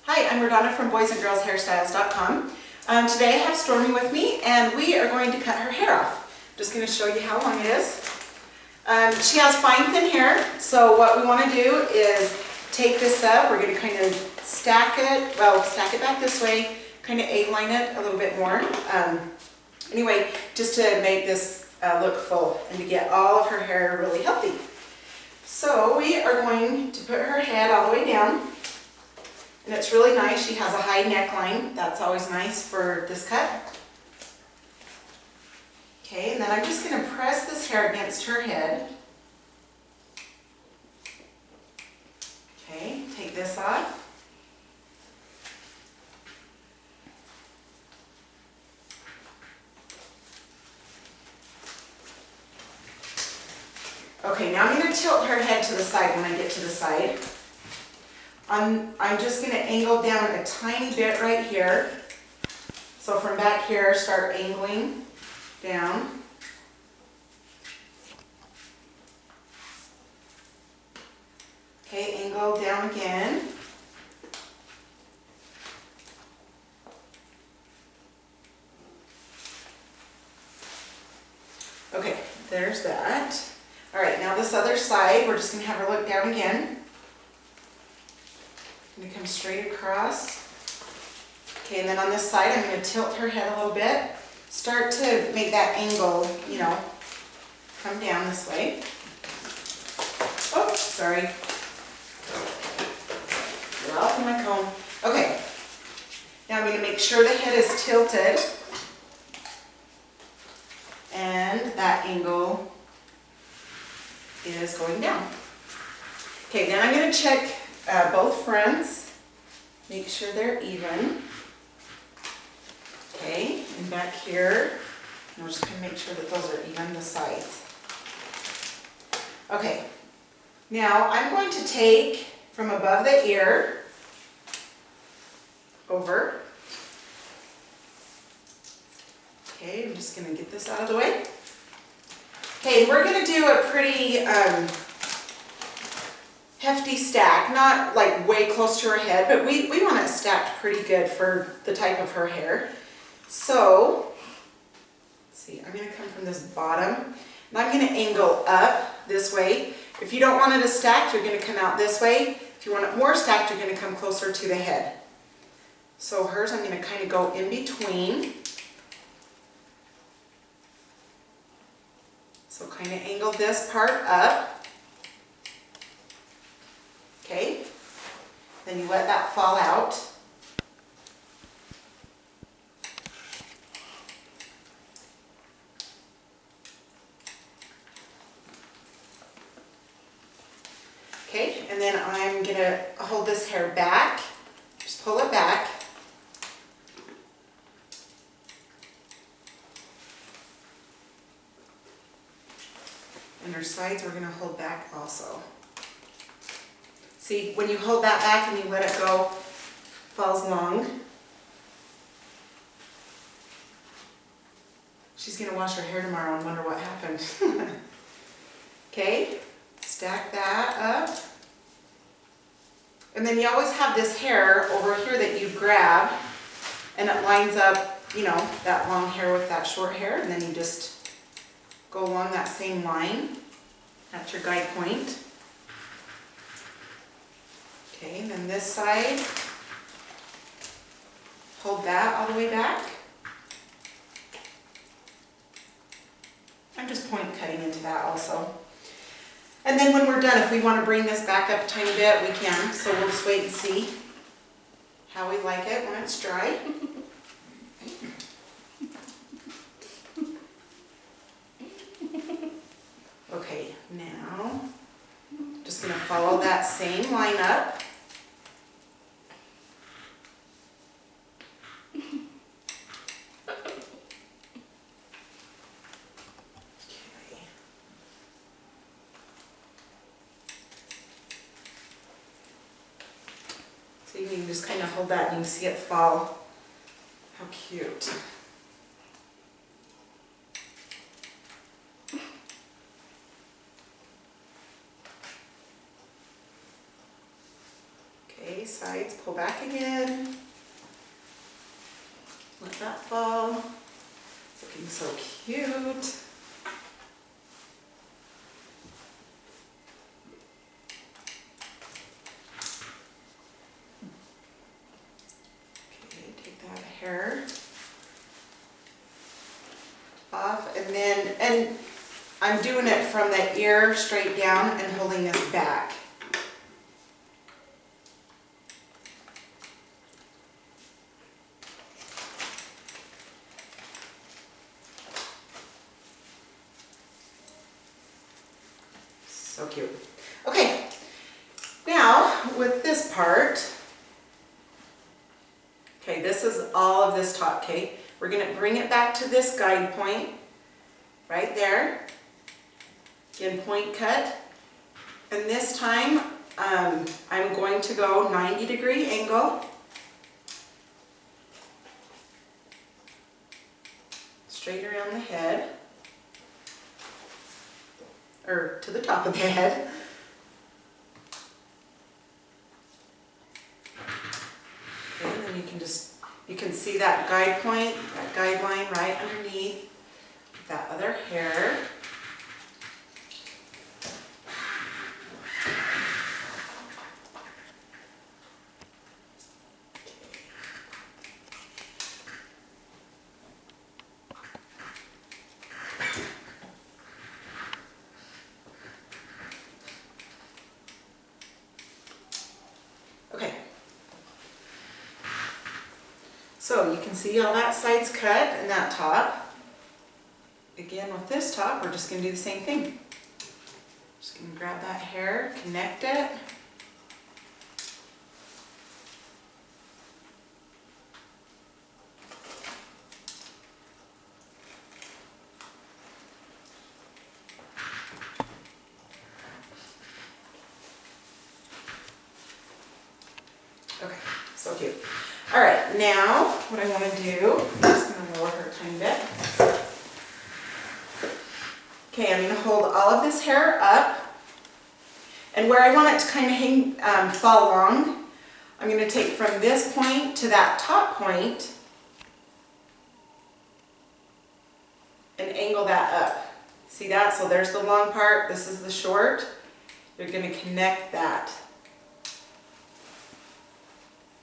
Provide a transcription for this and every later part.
Hi, I'm RaDona from boysandgirlshairstyles.com. Today I have Stormy with me and we are going to cut her hair off. I'm just going to show you how long it is. She has fine thin hair, so what we want to do is take this up. We're going to kind of stack it back this way, kind of A-line it a little bit more. Anyway, just to make this look full and to get all of her hair really healthy. So we are going to put her head all the way down. And it's really nice. She has a high neckline. That's always nice for this cut. Okay, and then I'm just going to press this hair against her head. Okay, take this off. Okay, now I'm going to tilt her head to the side when I get to the side. I'm just going to angle down a tiny bit right here. So from back here, start angling down. Okay, angle down again. Okay, there's that. All right, now this other side, we're just going to have her look down again. I'm going to come straight across. Okay, and then on this side, I'm going to tilt her head a little bit. Start to make that angle, you know, come down this way. Oh, sorry. You're off my comb. Okay, now I'm going to make sure the head is tilted. And that angle is going down. Okay, then I'm going to check both fronts, make sure they're even. Okay, and back here, we're just going to make sure that those are even, the sides. Okay, now I'm going to take from above the ear over. Okay, I'm just going to get this out of the way. Okay, we're going to do a pretty hefty stack, not like way close to her head, but we want it stacked pretty good for the type of her hair. So, let's see, I'm going to come from this bottom, and I'm going to angle up this way. If you don't want it as stacked, you're going to come out this way. If you want it more stacked, you're going to come closer to the head. So hers, I'm going to kind of go in between. So kind of angle this part up. Okay, then you let that fall out. Okay, and then I'm going to hold this hair back, just pull it back. And her sides we're going to hold back also. See, when you hold that back and you let it go, it falls long. She's going to wash her hair tomorrow and wonder what happened. Okay, stack that up. And then you always have this hair over here that you grab, and it lines up, you know, that long hair with that short hair, and then you just go along that same line. That's your guide point. Okay, and then this side, hold that all the way back. I'm just point cutting into that also. And then when we're done, if we want to bring this back up a tiny bit, we can. So we'll just wait and see how we like it when it's dry. Okay, now, just going to follow that same line up. So you can just kind of hold that and you can see it fall. How cute. sides, pull back again. Let that fall. It's looking so cute. Okay, take that hair off, and I'm doing it from the ear straight down and holding this back. So cute. Okay, now with this part, okay, this is all of this top, okay? We're gonna bring it back to this guide point, right there. Again, point cut. And this time, I'm going to go 90-degree angle. Straight around the head. Or to the top of the head. Okay, and then you can see that guide point, that guideline right underneath that other hair. Okay, so you can see all that side's cut and that top. Again, with this top, we're just going to do the same thing. Just going to grab that hair, connect it. Okay, so cute. All right, now what I want to do, I'm just going to lower her a tiny bit. Okay, I'm going to hold all of this hair up, and where I want it to kind of hang, fall along, I'm going to take from this point to that top point and angle that up. See that? So there's the long part, this is the short. You're going to connect that.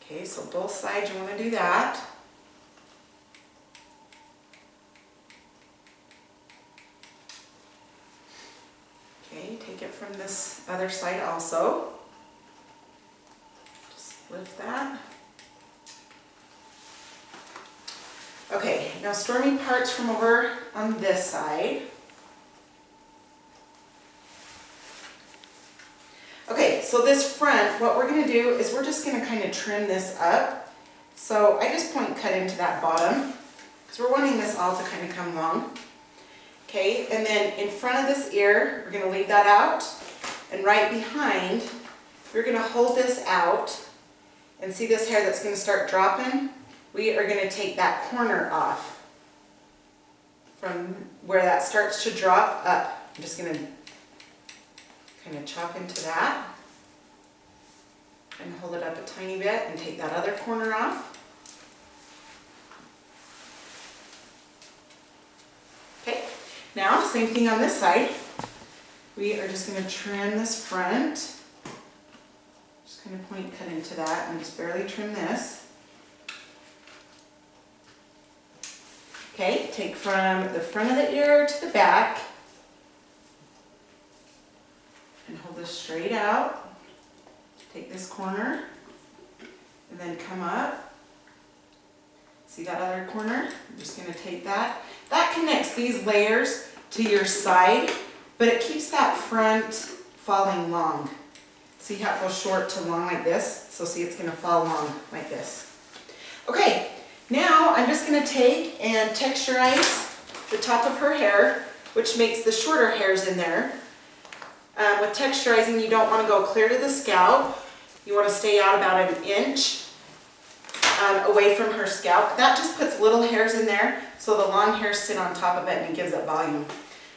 Okay, so both sides you want to do that. Okay, take it from this other side also. Just lift that. Okay, now Stormy parts from over on this side. Okay, so this front, what we're going to do is we're just going to kind of trim this up. So I just point cut into that bottom because we're wanting this all to kind of come long. Okay, and then in front of this ear, we're going to leave that out. And right behind, we're going to hold this out. And see this hair that's going to start dropping? We are going to take that corner off from where that starts to drop up. I'm just going to kind of chop into that and hold it up a tiny bit and take that other corner off. Okay, now same thing on this side. We are just going to trim this front. Just kind of point cut into that and just barely trim this. Okay, take from the front of the ear to the back and hold this straight out. Take this corner and then come up. See that other corner? I'm just going to take that. That connects these layers to your side, but it keeps that front falling long. See how it goes short to long like this? So see, it's going to fall long like this. Okay, now I'm just going to take and texturize the top of her hair, which makes the shorter hairs in there. With texturizing, you don't want to go clear to the scalp. You want to stay out about 1 inch away from her scalp. That just puts little hairs in there, so the long hairs sit on top of it and it gives it volume.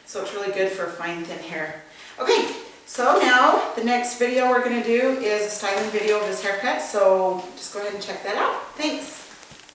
So it's really good for fine, thin hair. Okay, So now, the next video we're going to do is a styling video of his haircut, so just go ahead and check that out. Thanks.